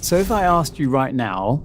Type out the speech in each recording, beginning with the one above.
So if I asked you right now,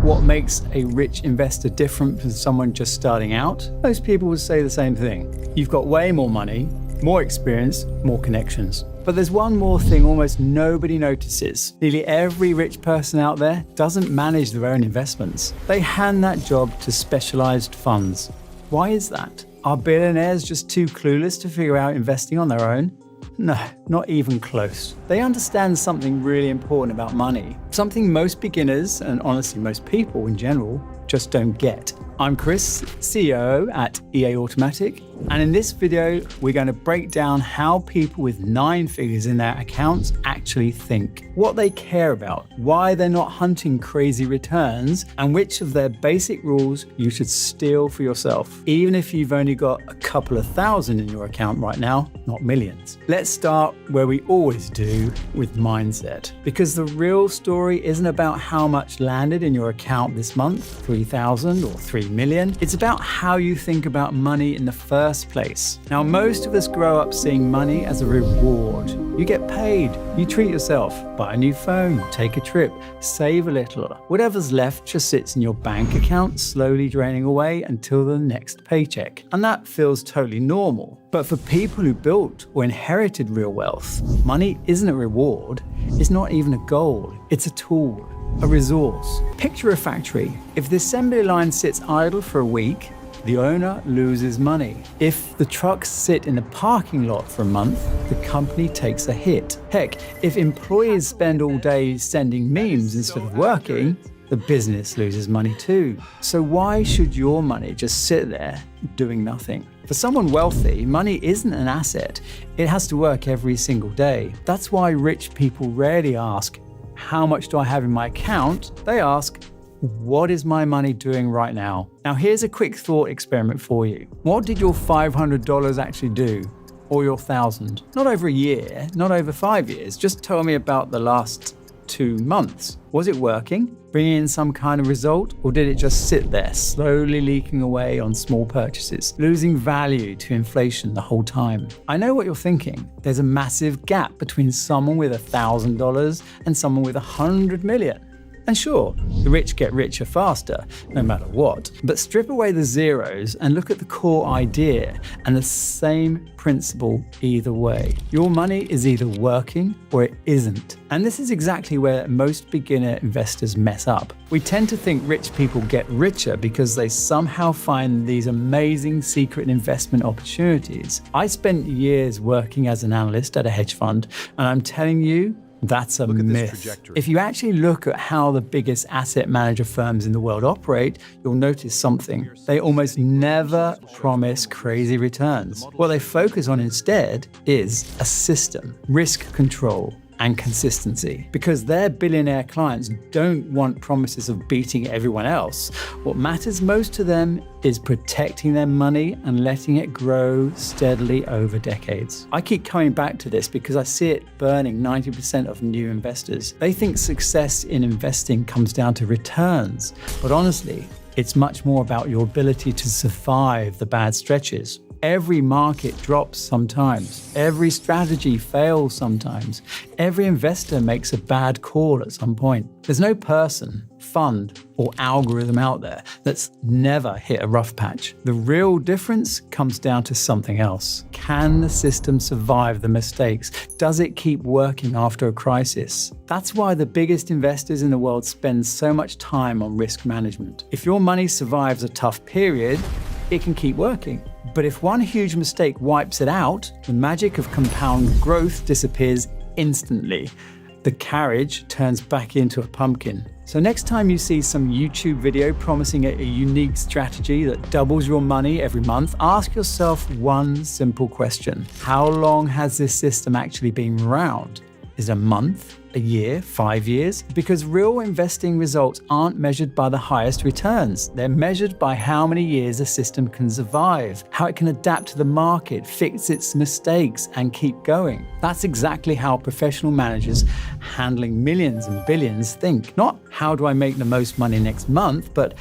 what makes a rich investor different from someone just starting out? Most people would say the same thing. You've got way more money, more experience, more connections. But there's one more thing almost nobody notices. Nearly every rich person out there doesn't manage their own investments. They hand that job to specialized funds. Why is that? Are billionaires just too clueless to figure out investing on their own? No, not even close. They understand something really important about money, something most beginners, and honestly most people in general, just don't get. I'm Chris, CEO at EA Automatic, and in this video, we're going to break down how people with 9 figures in their accounts actually think, what they care about, why they're not hunting crazy returns, and which of their basic rules you should steal for yourself, even if you've only got a couple of thousand in your account right now, not millions. Let's start where we always do, with mindset. Because the real story isn't about how much landed in your account this month, 3,000 or 3 million. It's about how you think about money in the first place. Now, most of us grow up seeing money as a reward. You get paid, you treat yourself, buy a new phone, take a trip, save a little. Whatever's left just sits in your bank account, slowly draining away until the next paycheck. And that feels totally normal. But for people who built or inherited real wealth, money isn't a reward, it's not even a goal, it's a tool, a resource. Picture a factory. If the assembly line sits idle for a week, the owner loses money. If the trucks sit in the parking lot for a month, the company takes a hit. Heck, if employees spend all day sending memes instead of working, the business loses money too. So why should your money just sit there doing nothing? For someone wealthy, money isn't an asset. It has to work every single day. That's why rich people rarely ask, how much do I have in my account? They ask, what is my money doing right now? Now, here's a quick thought experiment for you. What did your $500 actually do? Or your 1,000? Not over a year, not over 5 years. Just tell me about the last 2 months. Was it working? Bringing in some kind of result? Or did it just sit there, slowly leaking away on small purchases, losing value to inflation the whole time? I know what you're thinking. There's a massive gap between someone with $1,000 and someone with 100 million. And sure, the rich get richer faster, no matter what. But strip away the zeros and look at the core idea, and the same principle either way. Your money is either working or it isn't. And this is exactly where most beginner investors mess up. We tend to think rich people get richer because they somehow find these amazing secret investment opportunities. I spent years working as an analyst at a hedge fund, and I'm telling you, that's a myth. If you actually look at how the biggest asset manager firms in the world operate, you'll notice something. They almost never promise crazy returns. What they focus on instead is a system, risk control, and consistency. Because their billionaire clients don't want promises of beating everyone else. What matters most to them is protecting their money and letting it grow steadily over decades. I keep coming back to this because I see it burning 90% of new investors. They think success in investing comes down to returns, but honestly, it's much more about your ability to survive the bad stretches. Every market drops sometimes. Every strategy fails sometimes. Every investor makes a bad call at some point. There's no person, fund, or algorithm out there that's never hit a rough patch. The real difference comes down to something else. Can the system survive the mistakes? Does it keep working after a crisis? That's why the biggest investors in the world spend so much time on risk management. If your money survives a tough period, it can keep working. But if one huge mistake wipes it out, the magic of compound growth disappears instantly. The carriage turns back into a pumpkin. So next time you see some YouTube video promising a unique strategy that doubles your money every month, ask yourself one simple question. How long has this system actually been around? Is it a month, a year, 5 years? Because real investing results aren't measured by the highest returns. They're measured by how many years a system can survive, how it can adapt to the market, fix its mistakes, and keep going. That's exactly how professional managers handling millions and billions think. Not how do I make the most money next month, but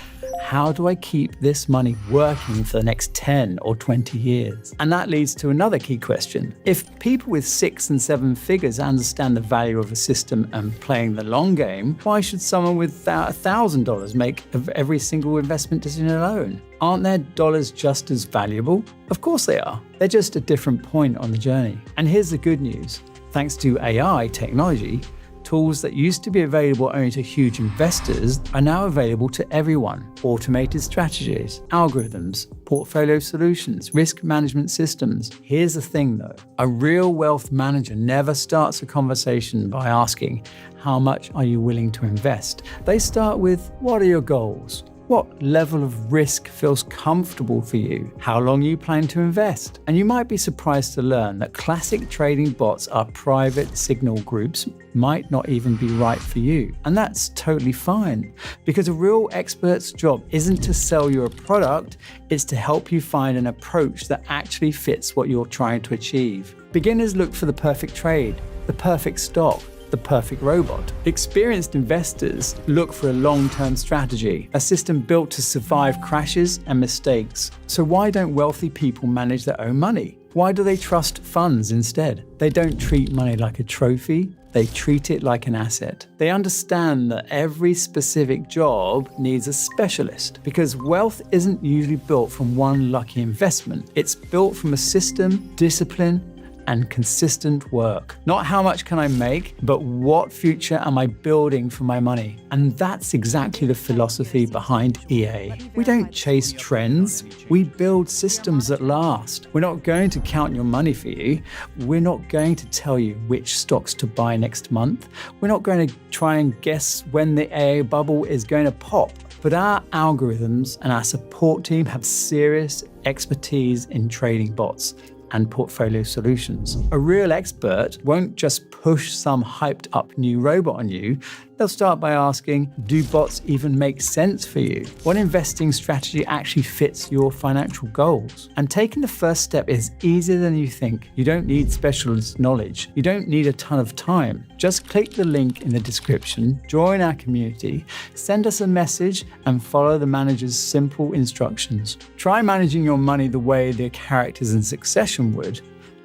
how do I keep this money working for the next 10 or 20 years? And that leads to another key question. If people with 6 and 7 figures understand the value of a system and playing the long game, why should someone with $1,000 make of every single investment decision alone? Aren't their dollars just as valuable? Of course they are. They're just a different point on the journey. And here's the good news. Thanks to AI technology, tools that used to be available only to huge investors are now available to everyone. Automated strategies, algorithms, portfolio solutions, risk management systems. Here's the thing though, a real wealth manager never starts a conversation by asking, how much are you willing to invest? They start with, what are your goals? What level of risk feels comfortable for you? How long you plan to invest? And you might be surprised to learn that classic trading bots are private signal groups might not even be right for you. And that's totally fine, because a real expert's job isn't to sell you a product, it's to help you find an approach that actually fits what you're trying to achieve. Beginners look for the perfect trade, the perfect stock, the perfect robot. Experienced investors look for a long-term strategy, a system built to survive crashes and mistakes. So why don't wealthy people manage their own money? Why do they trust funds instead? They don't treat money like a trophy, they treat it like an asset. They understand that every specific job needs a specialist, because wealth isn't usually built from one lucky investment. It's built from a system, discipline, and consistent work. Not how much can I make, but what future am I building for my money? And that's exactly the philosophy behind EA. We don't chase trends, we build systems that last. We're not going to count your money for you. We're not going to tell you which stocks to buy next month. We're not going to try and guess when the AA bubble is going to pop. But our algorithms and our support team have serious expertise in trading bots and portfolio solutions. A real expert won't just push some hyped up new robot on you. They'll start by asking, do bots even make sense for you? What investing strategy actually fits your financial goals? And taking the first step is easier than you think. You don't need specialist knowledge. You don't need a ton of time. Just click the link in the description, join our community, send us a message, and follow the manager's simple instructions. Try managing your money the way the characters in Succession would,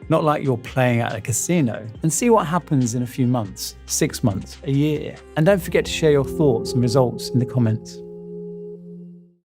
not like you're playing at a casino, and see what happens in a few months, 6 months, a year. And don't forget to share your thoughts and results in the comments.